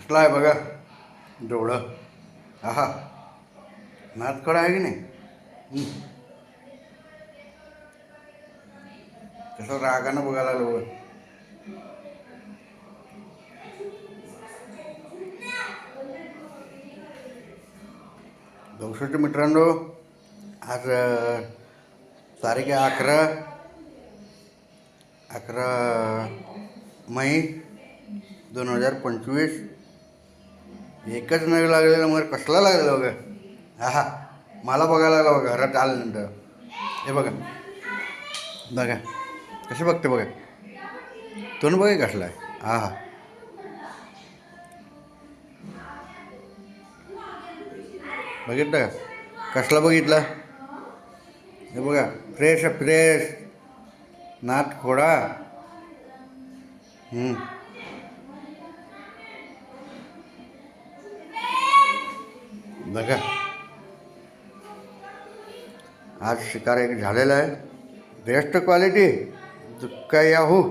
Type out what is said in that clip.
कसला आहे बघा डोळं. आहा, नादखडा आहे की नाही. कसं रागानं बघायला लागलं बघा. दौशट मित्रांनो, आज तारीख आहे 11 मे 2025. एकच नग लागलेला मग कसला लागलेला बघा. हा, मला बघायला लागला बघा घरात आल्यानंतर. हे बघा बघा कसे बघते बघा. तोंड बघा कसला आहे. हा, बघितलं का कसला बघितला. हे बघा फ्रेश फ्रेश नात खोडा. बघा आज शिकार एक झालेला आहे. बेस्ट क्वालिटी दुःखा याहू.